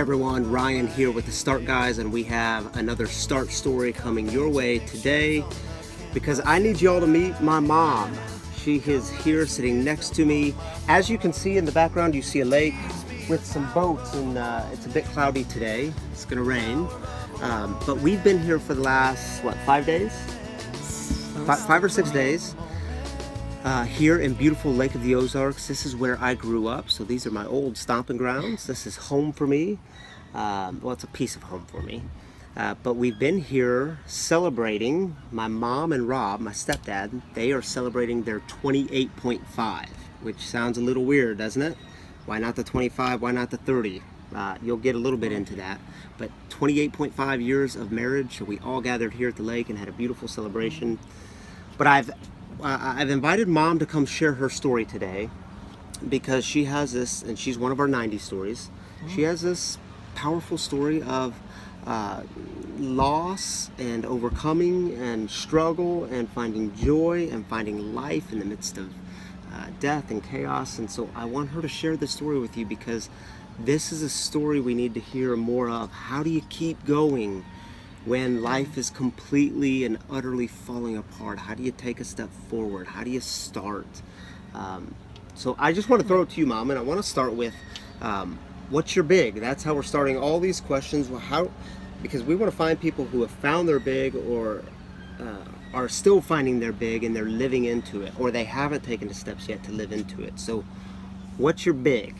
everyone, Ryan here with the Start Guys, and we have another Start story coming your way today because I need y'all to meet my mom. She is here sitting next to me. As you can see in the background, you see a lake with some boats, and it's a bit cloudy today. It's gonna rain, but we've been here for the last, 5 days? 5 or 6 days. Here in beautiful Lake of the Ozarks. This is where I grew up, so these are my old stomping grounds. This is home for me. Well, it's a piece of home for me. But we've been here celebrating. My mom and Rob, my stepdad, they are celebrating their 28.5, which sounds a little weird, doesn't it? Why not the 25? Why not the 30? You'll get a little bit into that. But 28.5 years of marriage, so we all gathered here at the lake and had a beautiful celebration. But I've invited Mom to come share her story today because she has this, and she's one of our 90 stories. She has this powerful story of loss and overcoming and struggle and finding joy and finding life in the midst of death and chaos. And so I want her to share this story with you because this is a story we need to hear more of. How do you keep going when life is completely and utterly falling apart? How do you take a step forward? How do you start? So I just want to throw it to you, Mom, and I want to start with what's your big? That's how we're starting all these questions. Because we want to find people who have found their big or are still finding their big and they're living into it, or they haven't taken the steps yet to live into it. So what's your big?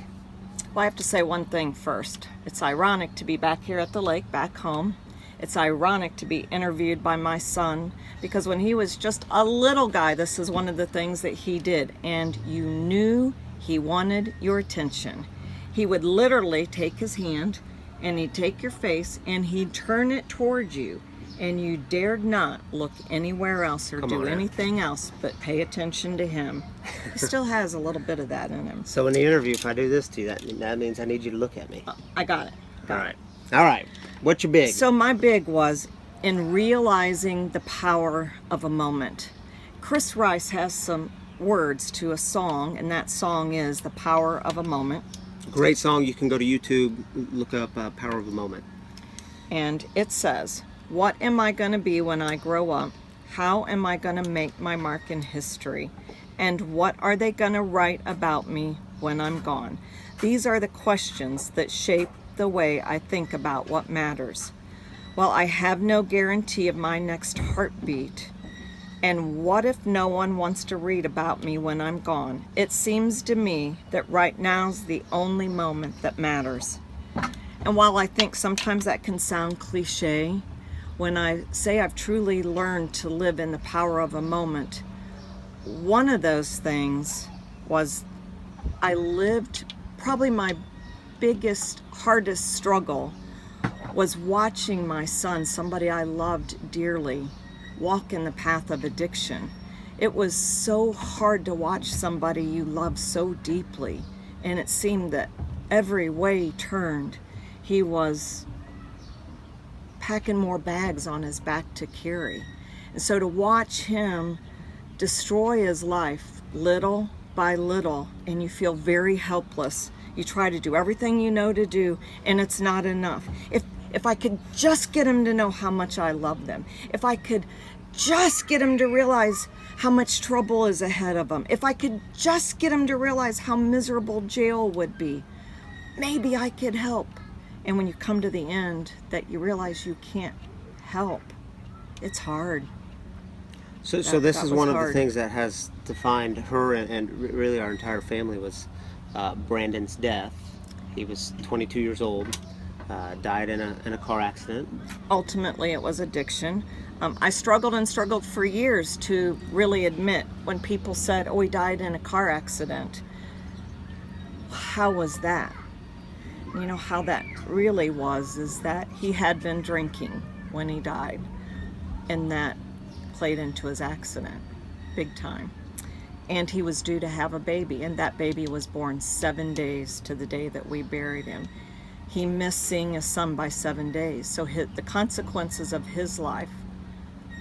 Well, I have to say one thing first. It's ironic to be back here at the lake, back home. It's ironic to be interviewed by my son because when he was just a little guy, this is one of the things that he did, and you knew he wanted your attention. He would literally take his hand and he'd take your face and he'd turn it towards you, and you dared not look anywhere else or do anything else but pay attention to him. He still has a little bit of that in him. So in the interview, if I do this to you, that means I need you to look at me. I got it. All right. What's your big? So my big was in realizing the power of a moment. Chris Rice has some words to a song, and that song is The Power of a Moment. Great song. You can go to YouTube, look up Power of a Moment. And it says, what am I going to be when I grow up? How am I going to make my mark in history? And what are they going to write about me when I'm gone? These are the questions that shape the way I think about what matters. Well, I have no guarantee of my next heartbeat. And what if no one wants to read about me when I'm gone? It seems to me that right now's the only moment that matters. And while I think sometimes that can sound cliche, when I say I've truly learned to live in the power of a moment, one of those things was I lived probably my biggest, hardest struggle was watching my son, somebody I loved dearly, walk in the path of addiction. It was so hard to watch somebody you love so deeply, and it seemed that every way he turned, he was packing more bags on his back to carry. And so to watch him destroy his life little by little, and you feel very helpless. You try to do everything you know to do, and it's not enough. If I could just get him to know how much I love them, if I could just get him to realize how much trouble is ahead of him, if I could just get him to realize how miserable jail would be, maybe I could help. And when you come to the end that you realize you can't help, it's hard. So this is one of the things that has defined her and really our entire family was Brandon's death. He was 22 years old, died in a car accident. Ultimately, it was addiction. I struggled and struggled for years to really admit when people said, oh, he died in a car accident. How was that? You know, how that really was is that he had been drinking when he died, and that played into his accident big time. And he was due to have a baby, and that baby was born 7 days to the day that we buried him. He missed seeing his son by 7 days, so the consequences of his life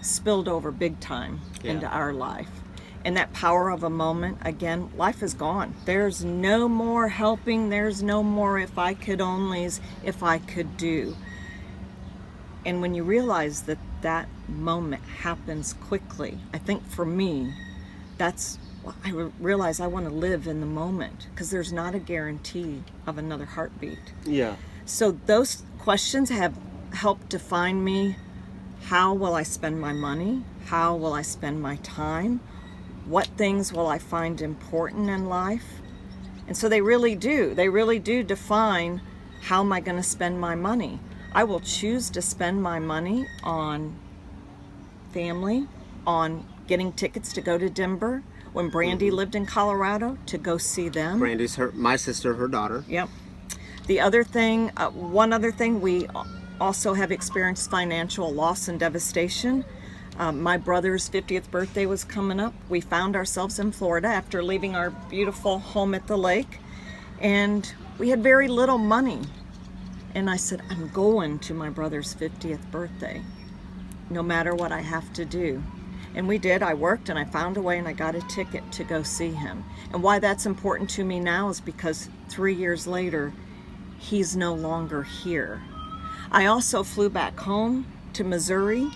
spilled over big time into our life. And that power of a moment, again, life is gone. There's no more helping. There's no more if I could onlys, if I could do. And when you realize that that moment happens quickly, I think for me, that's I realize I want to live in the moment, because there's not a guarantee of another heartbeat. Yeah. So those questions have helped define me. How will I spend my money? How will I spend my time? What things will I find important in life? And so they really do define how am I going to spend my money. I will choose to spend my money on family, on getting tickets to go to Denver. When Brandy lived in Colorado, to go see them. Brandy's my sister, her daughter. Yep. The other thing, one other thing, we also have experienced financial loss and devastation. My brother's 50th birthday was coming up. We found ourselves in Florida after leaving our beautiful home at the lake, and we had very little money. And I said, I'm going to my brother's 50th birthday, no matter what I have to do. And we did. I worked and I found a way and I got a ticket to go see him. And why that's important to me now is because 3 years later, he's no longer here. I also flew back home to Missouri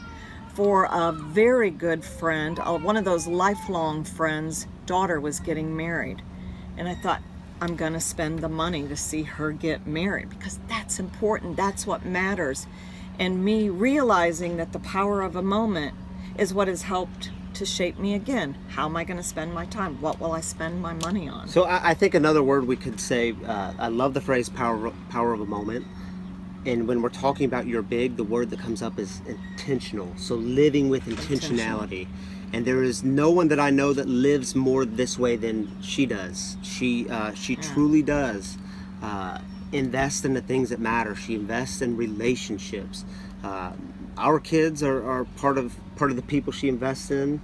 for a very good friend, one of those lifelong friends' daughter was getting married. And I thought, I'm gonna spend the money to see her get married, because that's important, that's what matters. And me realizing that the power of a moment is what has helped to shape me again. How am I going to spend my time? What will I spend my money on? So I think another word we could say, I love the phrase power of a moment. And when we're talking about your big, the word that comes up is intentional. So living with intentionality. And there is no one that I know that lives more this way than she does. She truly does invest in the things that matter. She invests in relationships. Our kids are part of the people she invests in.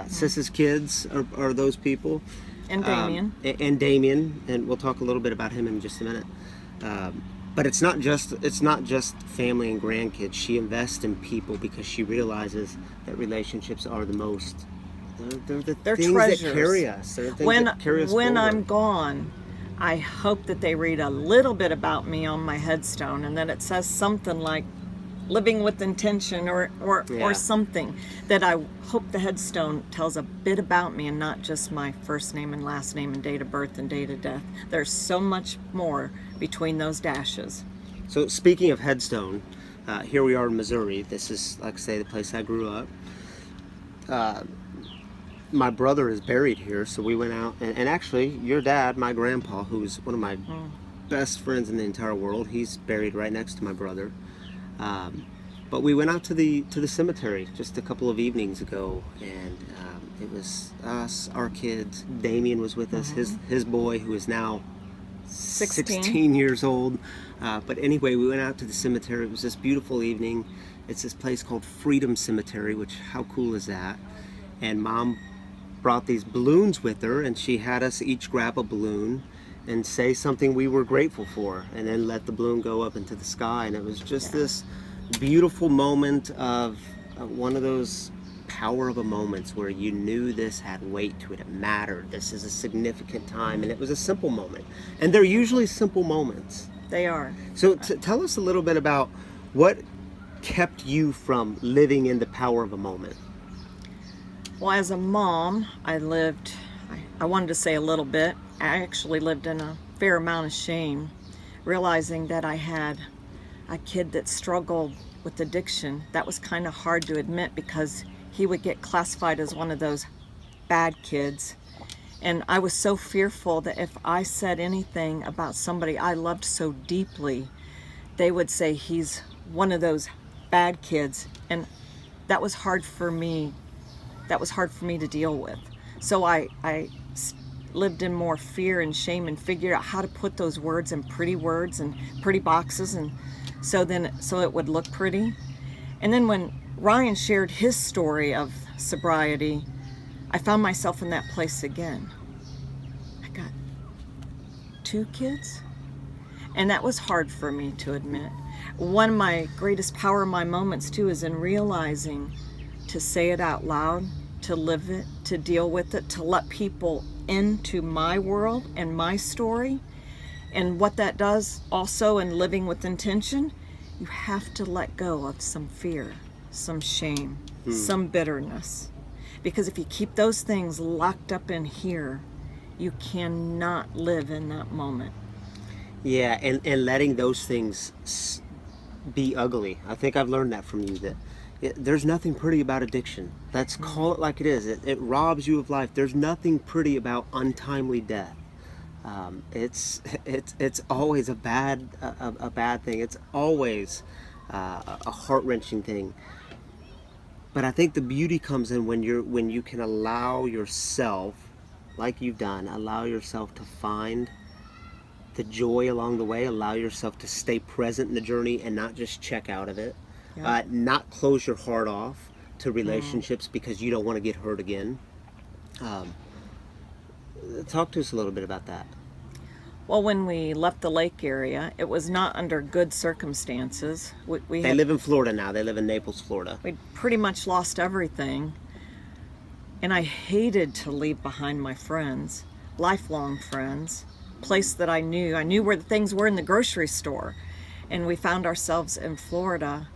Sis's kids are those people. And Damien. And Damien, and we'll talk a little bit about him in just a minute. But it's not just family and grandkids. She invests in people because she realizes that relationships are the most. They're things treasures. that carry us. They're things that carry us when forward. I'm gone, I hope that they read a little bit about me on my headstone, and that it says something like living with intention or something, that I hope the headstone tells a bit about me and not just my first name and last name and date of birth and date of death. There's so much more between those dashes. So speaking of headstone, here we are in Missouri. This is, like I say, the place I grew up. My brother is buried here, so we went out, and actually your dad, my grandpa, who's one of my best friends in the entire world, he's buried right next to my brother. But we went out to the cemetery just a couple of evenings ago, and it was us, our kids. Damien was with us, his boy, who is now 16 years old. But anyway, we went out to the cemetery. It was this beautiful evening. It's this place called Freedom Cemetery, which, how cool is that? And Mom brought these balloons with her, and she had us each grab a balloon and say something we were grateful for, and then let the balloon go up into the sky. And it was just this beautiful moment of one of those power of a moments where you knew this had weight to it. It mattered. This is a significant time, and it was a simple moment. And they're usually simple moments. They are. So tell us a little bit about what kept you from living in the power of a moment. Well, as a mom, I wanted to say a little bit. I actually lived in a fair amount of shame, realizing that I had a kid that struggled with addiction. That was kind of hard to admit, because he would get classified as one of those bad kids. And I was so fearful that if I said anything about somebody I loved so deeply, they would say he's one of those bad kids. And that was hard for me. That was hard for me to deal with. So I lived in more fear and shame, and figured out how to put those words in pretty words and pretty boxes, and so it would look pretty. And then when Ryan shared his story of sobriety, I found myself in that place again. I got 2 kids, and that was hard for me to admit. One of my greatest power of my moments too is in realizing to say it out loud, to live it, to deal with it, to let people into my world and my story. And what that does also in living with intention, you have to let go of some fear, some shame, some bitterness. Because if you keep those things locked up in here, you cannot live in that moment. Yeah, and letting those things be ugly. I think I've learned that from you, that there's nothing pretty about addiction. Let's call it like it is. It robs you of life. There's nothing pretty about untimely death. It's always a bad thing. It's always a heart-wrenching thing. But I think the beauty comes in when you can allow yourself, like you've done, allow yourself to find the joy along the way, allow yourself to stay present in the journey and not just check out of it. Yeah. Not close your heart off to relationships because you don't want to get hurt again. Talk to us a little bit about that. Well, when we left the lake area, it was not under good circumstances. They live in Florida now. They live in Naples, Florida. We pretty much lost everything. And I hated to leave behind my friends, lifelong friends, place that I knew. I knew where the things were in the grocery store. And we found ourselves in Florida.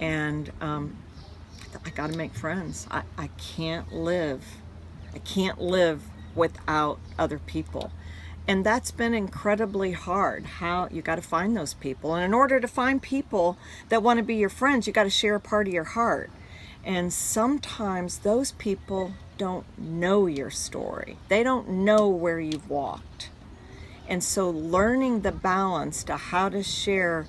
And I thought, I got to make friends. I can't live. I can't live without other people. And that's been incredibly hard. How you got to find those people. And in order to find people that want to be your friends, you got to share a part of your heart. And sometimes those people don't know your story. They don't know where you've walked. And so learning the balance to how to share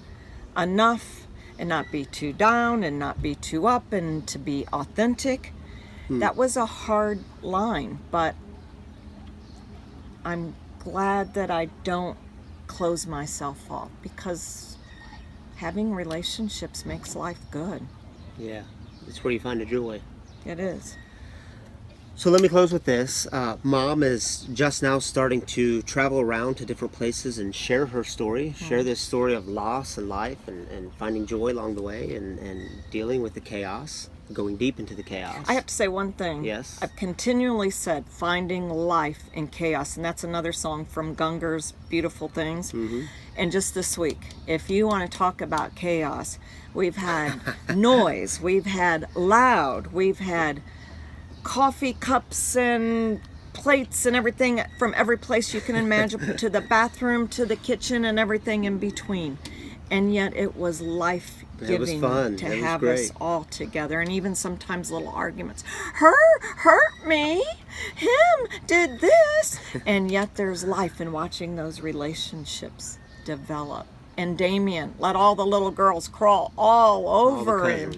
enough and not be too down and not be too up and to be authentic, that was a hard line. But I'm glad that I don't close myself off, because having relationships makes life good. Yeah, it's where you find the joy. It is. So let me close with this. Mom is just now starting to travel around to different places and share her story, share this story of loss and life and finding joy along the way and dealing with the chaos, going deep into the chaos. I have to say one thing. Yes. I've continually said finding life in chaos, and that's another song from Gunger's Beautiful Things. And just this week, if you want to talk about chaos, we've had noise, we've had loud, we've had coffee cups and plates and everything from every place you can imagine, to the bathroom, to the kitchen, and everything in between. And yet it was life-giving to have us all together, and even sometimes little arguments. Her hurt me, him did this, and yet there's life in watching those relationships develop. And Damien let all the little girls crawl all over him,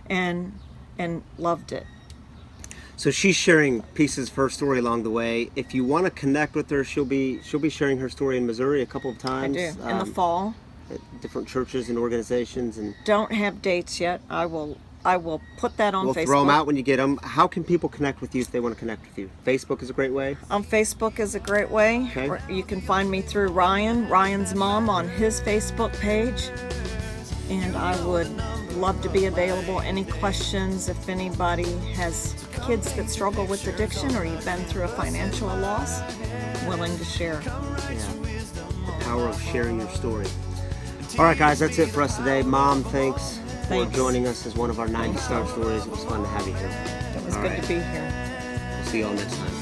and loved it. So she's sharing pieces of her story along the way. If you want to connect with her, she'll be sharing her story in Missouri a couple of times. I do. In the fall. At different churches and organizations. And don't have dates yet. I will put that on Facebook. We'll throw them out when you get them. How can people connect with you if they want to connect with you? Facebook is a great way? Facebook is a great way. Okay. Or you can find me through Ryan's mom on his Facebook page. And I would love to be available. Any questions, if anybody has kids that struggle with addiction or you've been through a financial loss, willing to share. Yeah. The power of sharing your story. All right, guys, that's it for us today. Mom, thanks for joining us as one of our 90 Star Stories. It was fun to have you here. It was good to be here. We'll see you all next time.